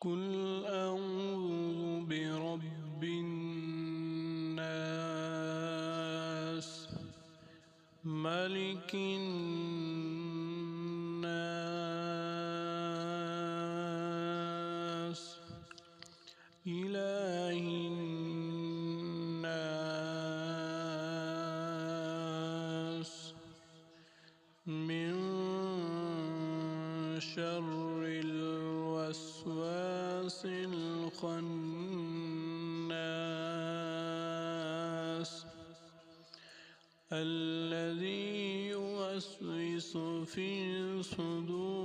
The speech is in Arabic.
قل أعوذ برب الناس ملك الناس إله الناس من شر الوسواس الخناس الذي يوسوس في صدور